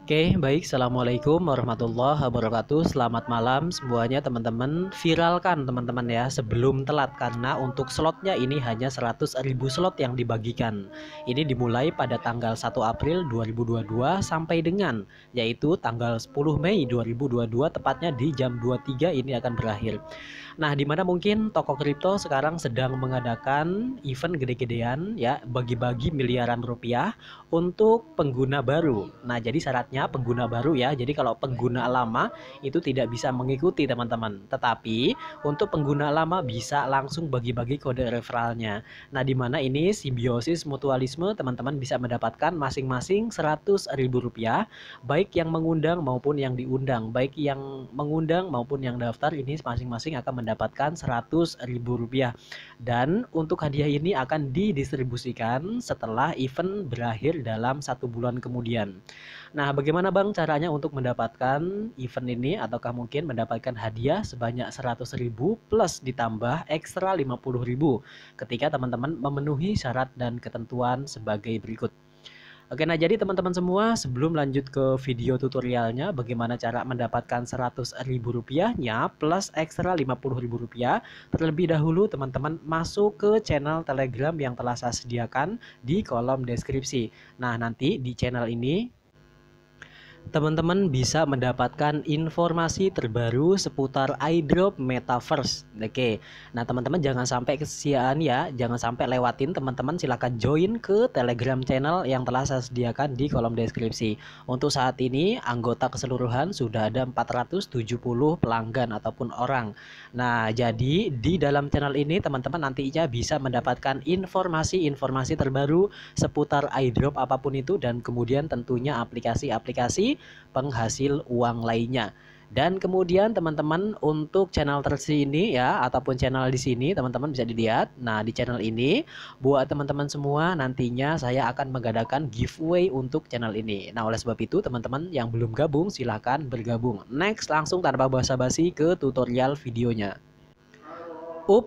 Oke, baik. Assalamualaikum warahmatullahi wabarakatuh. Selamat malam semuanya teman-teman. Viralkan teman-teman ya sebelum telat karena untuk slotnya ini hanya 100.000 slot yang dibagikan. Ini dimulai pada tanggal 1 April 2022 sampai dengan yaitu tanggal 10 Mei 2022 tepatnya di jam 23 ini akan berakhir. Nah, di mana mungkin toko kripto sekarang sedang mengadakan event gede-gedean ya, bagi-bagi miliaran rupiah untuk pengguna baru. Nah, jadi syaratnya pengguna baru ya. Jadi kalau pengguna lama itu tidak bisa mengikuti teman-teman. Tetapi untuk pengguna lama bisa langsung bagi-bagi kode referralnya. Nah, di mana ini simbiosis mutualisme teman-teman bisa mendapatkan masing-masing 100.000 rupiah, baik yang mengundang maupun yang diundang, baik yang mengundang maupun yang daftar ini masing-masing akan mendapatkan 100.000 rupiah. Dan untuk hadiah ini akan didistribusikan setelah event berakhir dalam 1 bulan kemudian. Nah, bagaimana Bang caranya untuk mendapatkan event ini ataukah mungkin mendapatkan hadiah sebanyak 100.000 plus ditambah ekstra 50.000 ketika teman-teman memenuhi syarat dan ketentuan sebagai berikut. Oke, nah jadi teman-teman semua sebelum lanjut ke video tutorialnya bagaimana cara mendapatkan 100.000 rupiahnya plus ekstra 50.000 rupiah, terlebih dahulu teman-teman masuk ke channel Telegram yang telah saya sediakan di kolom deskripsi. Nah, nanti di channel ini teman-teman bisa mendapatkan informasi terbaru seputar airdrop metaverse. Oke, nah teman-teman jangan sampai kesiaan ya, jangan sampai lewatin. Teman-teman silahkan join ke Telegram channel yang telah saya sediakan di kolom deskripsi. Untuk saat ini anggota keseluruhan sudah ada 470 pelanggan ataupun orang. Nah, jadi di dalam channel ini teman-teman nantinya bisa mendapatkan informasi-informasi terbaru seputar airdrop apapun itu, dan kemudian tentunya aplikasi-aplikasi penghasil uang lainnya. Dan kemudian teman-teman untuk channel tersini ya ataupun channel di sini teman-teman bisa dilihat. Nah, di channel ini buat teman-teman semua nantinya saya akan mengadakan giveaway untuk channel ini. Nah, oleh sebab itu teman-teman yang belum gabung silahkan bergabung. Next, langsung tanpa basa-basi ke tutorial videonya.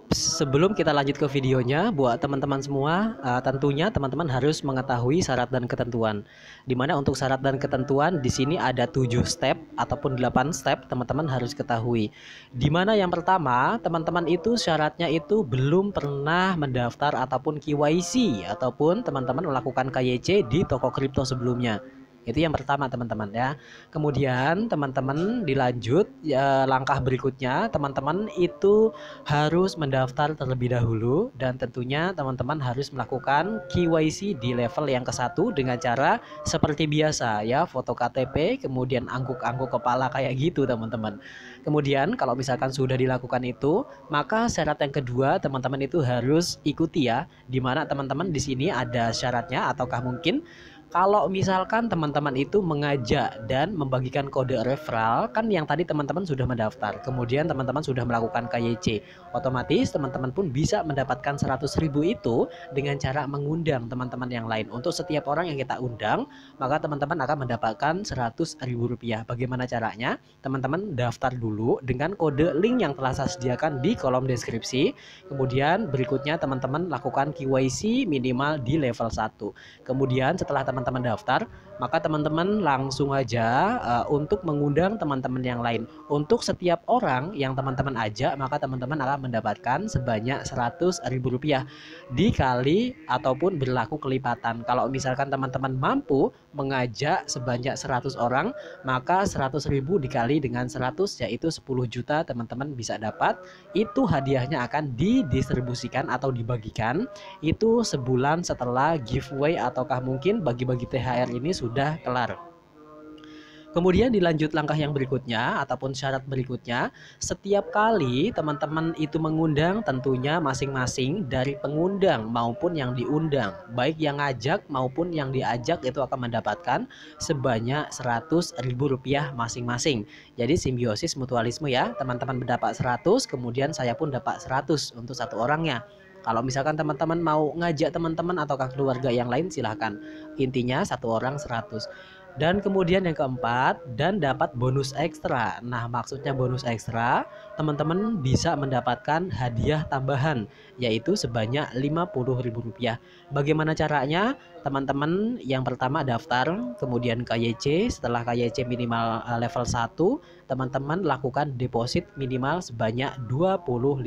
Sebelum kita lanjut ke videonya, buat teman-teman semua, tentunya teman-teman harus mengetahui syarat dan ketentuan. Dimana untuk syarat dan ketentuan di sini ada 7 step ataupun 8 step teman-teman harus ketahui. Dimana yang pertama, teman-teman itu syaratnya itu belum pernah mendaftar ataupun KYC ataupun teman-teman melakukan KYC di toko kripto sebelumnya. Itu yang pertama teman-teman ya. Kemudian teman-teman dilanjut ya, langkah berikutnya teman-teman itu harus mendaftar terlebih dahulu, dan tentunya teman-teman harus melakukan KYC di level yang ke-1 dengan cara seperti biasa ya, foto KTP kemudian angguk-angguk kepala kayak gitu teman-teman. Kemudian kalau misalkan sudah dilakukan itu, maka syarat yang kedua teman-teman itu harus ikuti ya, dimana teman-teman di sini ada syaratnya ataukah mungkin kalau misalkan teman-teman itu mengajak dan membagikan kode referral, kan yang tadi teman-teman sudah mendaftar, kemudian teman-teman sudah melakukan KYC, otomatis teman-teman pun bisa mendapatkan 100.000 itu dengan cara mengundang teman-teman yang lain. Untuk setiap orang yang kita undang, maka teman-teman akan mendapatkan 100.000 rupiah. Bagaimana caranya? Teman-teman daftar dulu dengan kode link yang telah saya sediakan di kolom deskripsi. Kemudian berikutnya teman-teman lakukan KYC minimal di level 1. Kemudian setelah teman-teman daftar, maka teman-teman langsung aja untuk mengundang teman-teman yang lain. Untuk setiap orang yang teman-teman ajak, maka teman-teman akan mendapatkan sebanyak 100.000 rupiah dikali ataupun berlaku kelipatan. Kalau misalkan teman-teman mampu mengajak sebanyak 100 orang, maka 100.000 dikali dengan 100 yaitu 10 juta teman-teman bisa dapat. Itu hadiahnya akan didistribusikan atau dibagikan itu sebulan setelah giveaway ataukah mungkin bagi-bagi THR ini sudah kelar. Kemudian dilanjut langkah yang berikutnya ataupun syarat berikutnya, setiap kali teman-teman itu mengundang tentunya masing-masing dari pengundang maupun yang diundang, baik yang ngajak maupun yang diajak itu akan mendapatkan sebanyak 100.000 rupiah masing-masing. Jadi simbiosis mutualisme ya, teman-teman mendapat 100, kemudian saya pun dapat 100 untuk satu orangnya. Kalau misalkan teman-teman mau ngajak teman-teman ataukah keluarga yang lain silahkan. Intinya satu orang 100. Dan kemudian yang keempat, dan dapat bonus ekstra. Nah, maksudnya bonus ekstra, teman-teman bisa mendapatkan hadiah tambahan, yaitu sebanyak Rp50.000. Bagaimana caranya? Teman-teman yang pertama daftar, kemudian KYC. Setelah KYC minimal level 1, teman-teman lakukan deposit minimal sebanyak $25.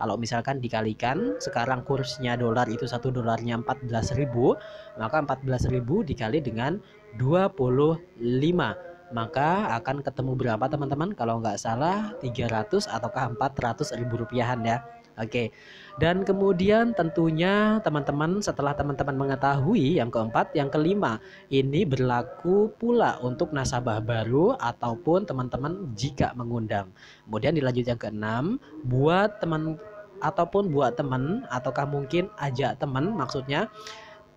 Kalau misalkan dikalikan, sekarang kursnya dolar itu 1 dolarnya 14.000, maka 14.000 dikali dengan 25, maka akan ketemu berapa teman-teman? Kalau nggak salah 300 ataukah 400 ribu rupiahan ya. Oke, dan kemudian tentunya teman-teman, setelah teman-teman mengetahui yang keempat, yang kelima ini berlaku pula untuk nasabah baru ataupun teman-teman jika mengundang. Kemudian dilanjut yang keenam, buat teman ataukah mungkin ajak teman, maksudnya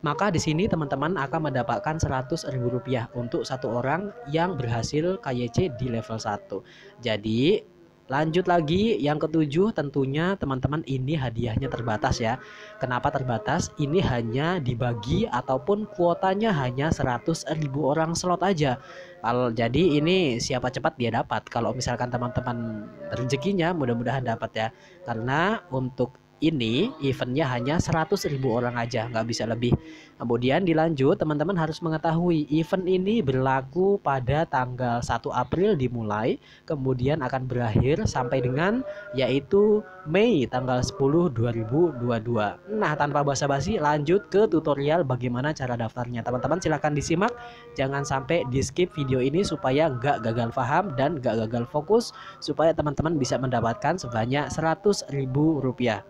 maka di sini teman-teman akan mendapatkan Rp100.000 untuk satu orang yang berhasil KYC di level 1. Jadi lanjut lagi yang ketujuh, tentunya teman-teman ini hadiahnya terbatas ya. Kenapa terbatas? Ini hanya dibagi ataupun kuotanya hanya 100.000 orang slot aja. Jadi ini siapa cepat dia dapat. Kalau misalkan teman-teman rezekinya, mudah-mudahan dapat ya. Karena untuk ini eventnya hanya 100.000 orang aja, nggak bisa lebih. Kemudian dilanjut, teman-teman harus mengetahui event ini berlaku pada tanggal 1 April dimulai, kemudian akan berakhir sampai dengan yaitu Mei tanggal 10 2022. Nah, tanpa basa-basi lanjut ke tutorial bagaimana cara daftarnya. Teman-teman silahkan disimak, jangan sampai di skip video ini supaya nggak gagal paham dan nggak gagal fokus, supaya teman-teman bisa mendapatkan sebanyak Rp100.000.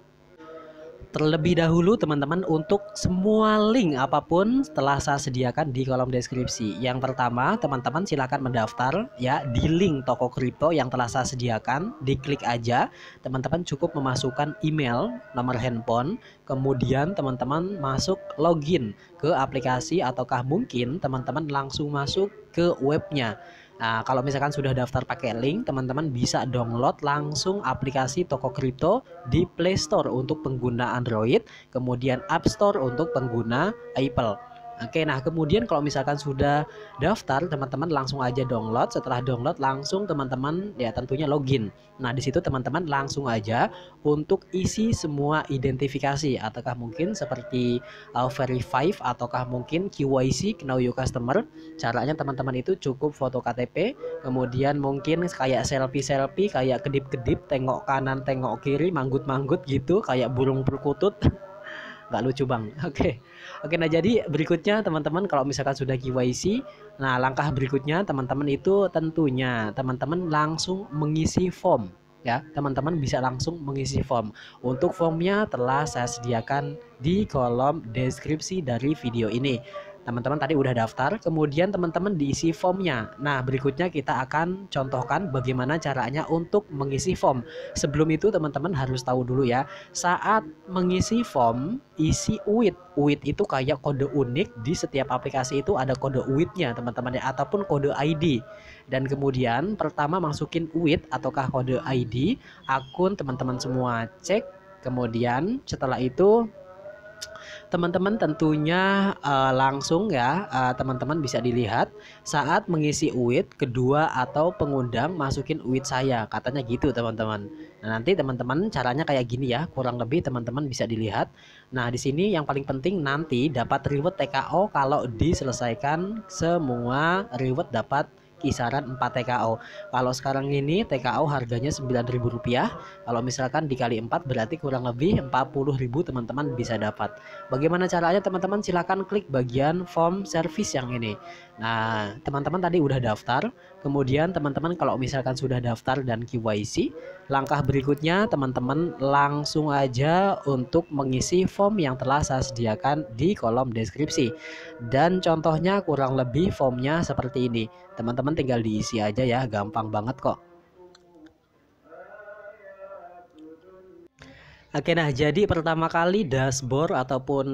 Terlebih dahulu teman-teman, untuk semua link apapun telah saya sediakan di kolom deskripsi. Yang pertama, teman-teman silakan mendaftar ya di link toko kripto yang telah saya sediakan. Diklik aja, teman-teman cukup memasukkan email, nomor handphone, kemudian teman-teman masuk login ke aplikasi ataukah mungkin teman-teman langsung masuk ke webnya. Nah, kalau misalkan sudah daftar pakai link, teman-teman bisa download langsung aplikasi toko kripto di Play Store untuk pengguna Android, kemudian App Store untuk pengguna Apple. Oke, nah kemudian kalau misalkan sudah daftar, teman-teman langsung aja download. Setelah download langsung teman-teman ya tentunya login. Nah, di situ teman-teman langsung aja untuk isi semua identifikasi ataukah mungkin seperti verify ataukah mungkin KYC, Know Your Customer. Caranya teman-teman itu cukup foto KTP, kemudian mungkin kayak selfie-selfie, kayak kedip-kedip, tengok kanan, tengok kiri, manggut-manggut gitu, kayak burung perkutut. Nggak lucu bang. Oke, nah jadi berikutnya teman-teman, kalau misalkan sudah KYC, nah langkah berikutnya teman-teman itu tentunya teman-teman langsung mengisi form ya. Teman-teman bisa langsung mengisi form. Untuk formnya telah saya sediakan di kolom deskripsi dari video ini. Teman-teman tadi udah daftar, kemudian teman-teman diisi formnya. Nah, berikutnya kita akan contohkan bagaimana caranya untuk mengisi form. Sebelum itu teman-teman harus tahu dulu ya, saat mengisi form, isi UID. UID itu kayak kode unik, di setiap aplikasi itu ada kode UID-nya teman-teman ya, ataupun kode ID. Dan kemudian pertama masukin UID ataukah kode ID, akun teman-teman semua cek. Kemudian setelah itu teman-teman tentunya langsung ya, teman-teman bisa dilihat saat mengisi UID, kedua atau pengundang masukin UID saya, katanya gitu teman-teman. Nah, nanti teman-teman caranya kayak gini ya, kurang lebih teman-teman bisa dilihat. Nah, di sini yang paling penting nanti dapat reward TKO kalau diselesaikan semua reward dapat kisaran 4 TKO. Kalau sekarang ini TKO harganya Rp9.000. Kalau misalkan dikali 4 berarti kurang lebih 40.000 teman-teman bisa dapat. Bagaimana caranya teman-teman? Silahkan klik bagian form service yang ini. Nah, teman-teman tadi udah daftar. Kemudian teman-teman kalau misalkan sudah daftar dan KYC, langkah berikutnya teman-teman langsung aja untuk mengisi form yang telah saya sediakan di kolom deskripsi. Dan contohnya kurang lebih formnya seperti ini. Teman-teman tinggal diisi aja ya, gampang banget kok. Oke, nah jadi pertama kali dashboard ataupun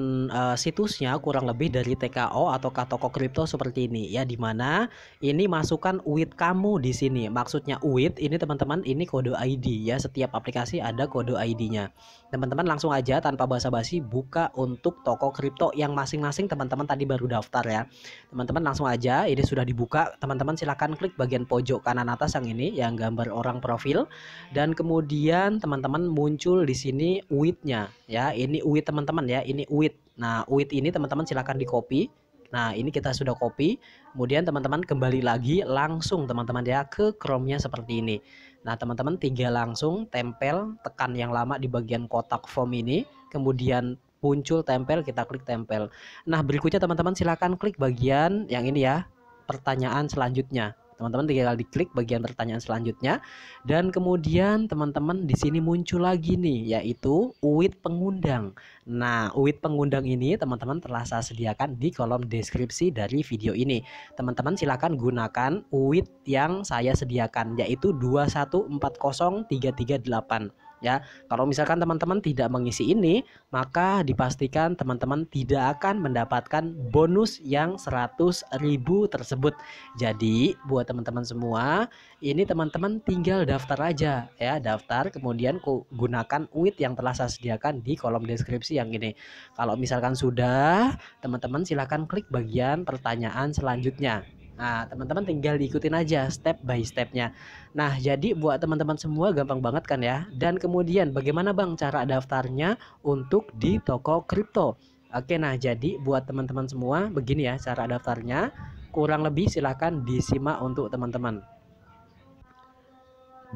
situsnya kurang lebih dari TKO atau toko kripto seperti ini ya, dimana ini masukkan UID kamu di sini. Maksudnya UID ini teman-teman, ini kode ID ya, setiap aplikasi ada kode ID-nya. Teman-teman langsung aja tanpa basa-basi buka untuk toko kripto yang masing-masing teman-teman tadi baru daftar ya. Teman-teman langsung aja, ini sudah dibuka. Teman-teman silahkan klik bagian pojok kanan atas yang ini yang gambar orang profil, dan kemudian teman-teman muncul di sini UID-nya ya. Ini UID teman-teman ya, ini UID. Nah, UID ini teman-teman silakan di copy. Nah, ini kita sudah copy. Kemudian teman-teman kembali lagi langsung teman-teman ya ke Chrome-nya seperti ini. Nah, teman-teman tinggal langsung tempel, tekan yang lama di bagian kotak form ini, kemudian muncul tempel, kita klik tempel. Nah, berikutnya teman-teman silakan klik bagian yang ini ya, pertanyaan selanjutnya. Teman-teman tinggal diklik bagian pertanyaan selanjutnya, dan kemudian teman-teman di sini muncul lagi nih, yaitu UID pengundang. Nah, UID pengundang ini teman-teman telah saya sediakan di kolom deskripsi dari video ini. Teman-teman silakan gunakan UID yang saya sediakan, yaitu 2140338. Ya, kalau misalkan teman-teman tidak mengisi ini, maka dipastikan teman-teman tidak akan mendapatkan bonus yang 100.000 tersebut. Jadi buat teman-teman semua, ini teman-teman tinggal daftar aja ya, daftar kemudian gunakan UID yang telah saya sediakan di kolom deskripsi yang ini. Kalau misalkan sudah, teman-teman silahkan klik bagian pertanyaan selanjutnya. Nah, teman-teman tinggal diikutin aja step by stepnya. Nah, jadi buat teman-teman semua gampang banget kan ya. Dan kemudian bagaimana Bang cara daftarnya untuk di toko kripto? Oke, nah jadi buat teman-teman semua begini ya cara daftarnya. Kurang lebih silahkan disimak untuk teman-teman.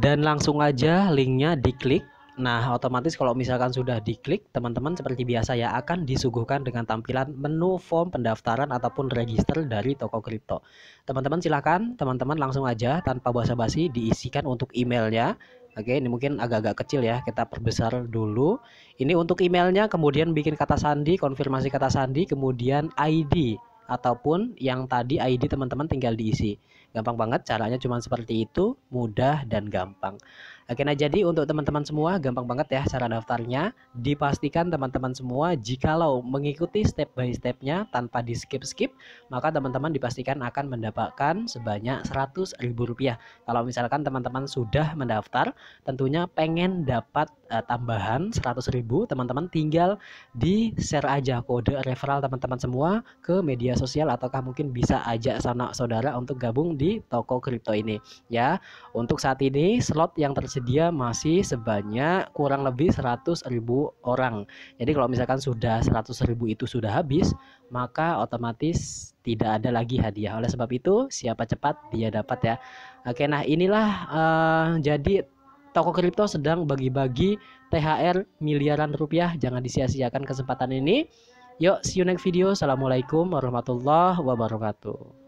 Dan langsung aja linknya diklik. Nah, otomatis kalau misalkan sudah diklik, teman-teman seperti biasa ya akan disuguhkan dengan tampilan menu form pendaftaran ataupun register dari toko kripto. Teman-teman silakan, teman-teman langsung aja tanpa basa-basi diisikan untuk emailnya. Oke, ini mungkin agak-agak kecil ya, kita perbesar dulu. Ini untuk emailnya, kemudian bikin kata sandi, konfirmasi kata sandi, kemudian ID ataupun yang tadi ID teman-teman tinggal diisi. Gampang banget caranya, cuma seperti itu, mudah dan gampang. Oke, nah jadi untuk teman-teman semua gampang banget ya cara daftarnya. Dipastikan teman-teman semua jikalau mengikuti step by stepnya tanpa di skip-skip, maka teman-teman dipastikan akan mendapatkan sebanyak 100.000 rupiah. Kalau misalkan teman-teman sudah mendaftar, tentunya pengen dapat tambahan 100.000, teman-teman tinggal di share aja kode referral teman-teman semua ke media sosial, ataukah mungkin bisa ajak sanak saudara untuk gabung di toko kripto ini ya. Untuk saat ini slot yang tersedia masih sebanyak kurang lebih 100.000 orang. Jadi kalau misalkan sudah 100.000 itu sudah habis, maka otomatis tidak ada lagi hadiah. Oleh sebab itu siapa cepat dia dapat ya. Oke, nah inilah jadi toko kripto sedang bagi-bagi THR miliaran rupiah. Jangan disia-siakan kesempatan ini. Yuk, see you next video. Assalamualaikum warahmatullahi wabarakatuh.